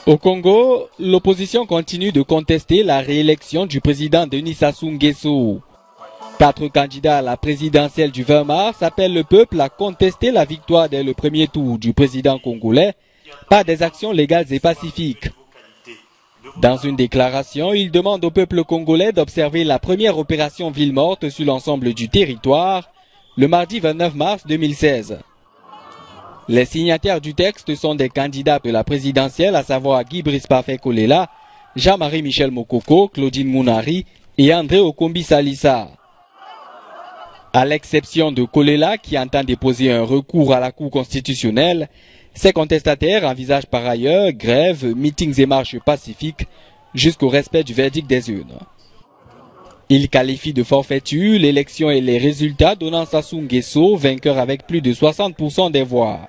Au Congo, l'opposition continue de contester la réélection du président Denis Sassou Nguesso. 4 candidats à la présidentielle du 20 mars appellent le peuple à contester la victoire dès le premier tour du président congolais par des actions légales et pacifiques. Dans une déclaration, ils demandent au peuple congolais d'observer la première opération ville morte sur l'ensemble du territoire le mardi 29 mars 2016. Les signataires du texte sont des candidats de la présidentielle, à savoir Guy Brice Parfait Kolela, Jean-Marie Michel Mokoko, Claudine Mounari et André Okombi Salissa. À l'exception de Kolela qui entend déposer un recours à la Cour constitutionnelle, ces contestataires envisagent par ailleurs grèves, meetings et marches pacifiques jusqu'au respect du verdict des urnes. Ils qualifient de forfaiture l'élection et les résultats donnant Sassou Nguesso vainqueur avec plus de 60% des voix.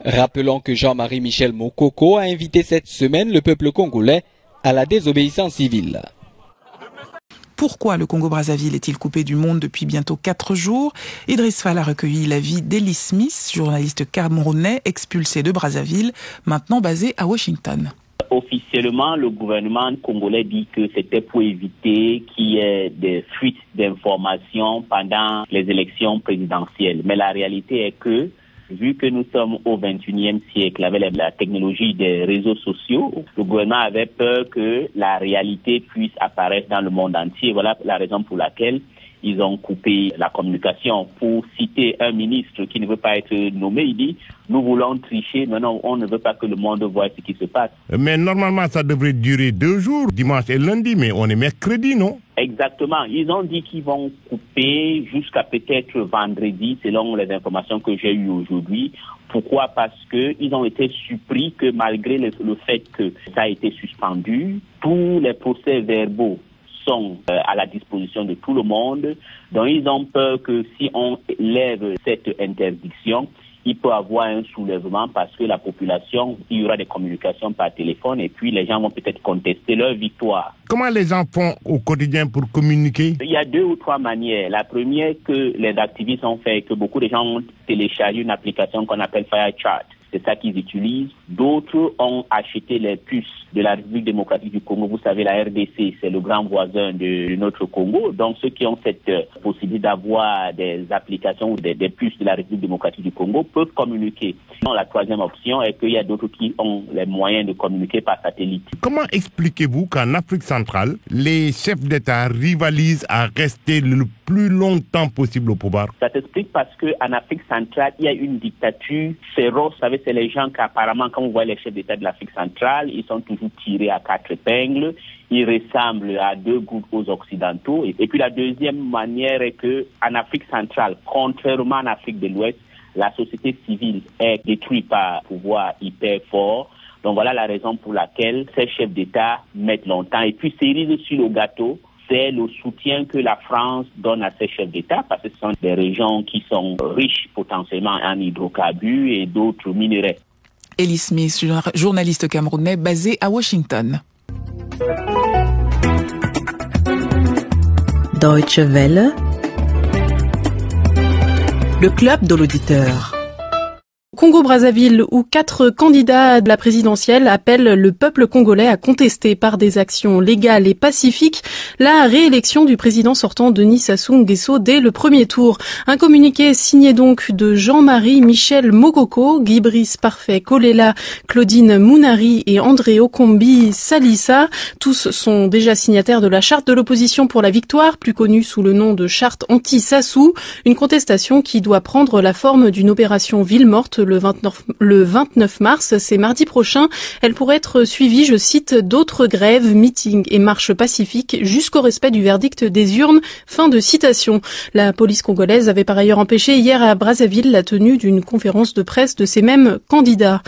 Rappelons que Jean-Marie Michel Mokoko a invité cette semaine le peuple congolais à la désobéissance civile. Pourquoi le Congo-Brazzaville est-il coupé du monde depuis bientôt 4 jours? Idriss Fall a recueilli l'avis d'Ellie Smith, journaliste camerounais expulsé de Brazzaville, maintenant basé à Washington. Officiellement, le gouvernement congolais dit que c'était pour éviter qu'il y ait des fuites d'informations pendant les élections présidentielles. Mais la réalité est que, vu que nous sommes au XXIe siècle avec la technologie des réseaux sociaux, le gouvernement avait peur que la réalité puisse apparaître dans le monde entier. Voilà la raison pour laquelle ils ont coupé la communication. Pour citer un ministre qui ne veut pas être nommé, il dit « Nous voulons tricher, mais non, on ne veut pas que le monde voit ce qui se passe. » Mais normalement, ça devrait durer 2 jours, dimanche et lundi, mais on est mercredi, non? Exactement. Ils ont dit qu'ils vont couper jusqu'à peut-être vendredi, selon les informations que j'ai eues aujourd'hui. Pourquoi? Parce qu'ils ont été surpris que malgré le fait que ça a été suspendu, tous les procès-verbaux sont à la disposition de tout le monde. Donc ils ont peur que si on lève cette interdiction, il peut y avoir un soulèvement parce que la population, il y aura des communications par téléphone et puis les gens vont peut-être contester leur victoire. Comment les gens font au quotidien pour communiquer? Il y a 2 ou 3 manières. La première que les activistes ont fait, que beaucoup de gens ont téléchargé une application qu'on appelle FireChat. C'est ça qu'ils utilisent. D'autres ont acheté les puces de la République démocratique du Congo. Vous savez, la RDC, c'est le grand voisin de notre Congo. Donc, ceux qui ont cette possibilité d'avoir des applications ou des puces de la République démocratique du Congo peuvent communiquer. Sinon, la troisième option est qu'il y a d'autres qui ont les moyens de communiquer par satellite. Comment expliquez-vous qu'en Afrique centrale, les chefs d'État rivalisent à rester le plus longtemps possible au pouvoir? Ça s'explique parce qu'en Afrique centrale, il y a une dictature féroce. Vous savez, c'est les gens qu'apparemment, quand vous voyez les chefs d'État de l'Afrique centrale, ils sont toujours tirés à 4 épingles. Ils ressemblent à 2 groupes aux occidentaux. Et puis la deuxième manière est que en Afrique centrale, contrairement en Afrique de l'Ouest, la société civile est détruite par un pouvoir hyper fort. Donc voilà la raison pour laquelle ces chefs d'État mettent longtemps. Et puis cerise sur le gâteau, c'est le soutien que la France donne à ces chefs d'État parce que ce sont des régions qui sont riches potentiellement en hydrocarbures et d'autres minerais. Ellie Smith, journaliste camerounais basé à Washington. Deutsche Welle, le club de l'auditeur. Congo-Brazzaville, où 4 candidats de la présidentielle appellent le peuple congolais à contester par des actions légales et pacifiques la réélection du président sortant Denis Sassou Nguesso dès le premier tour. Un communiqué signé donc de Jean-Marie Michel Mokoko, Guy Brice Parfait Kolela, Claudine Mounari et André Okombi Salissa. Tous sont déjà signataires de la charte de l'opposition pour la victoire, plus connue sous le nom de charte anti-Sassou, une contestation qui doit prendre la forme d'une opération ville morte le 29 mars, c'est mardi prochain. Elle pourrait être suivie, je cite, d'autres grèves, meetings et marches pacifiques jusqu'au respect du verdict des urnes. Fin de citation. La police congolaise avait par ailleurs empêché hier à Brazzaville la tenue d'une conférence de presse de ces mêmes candidats.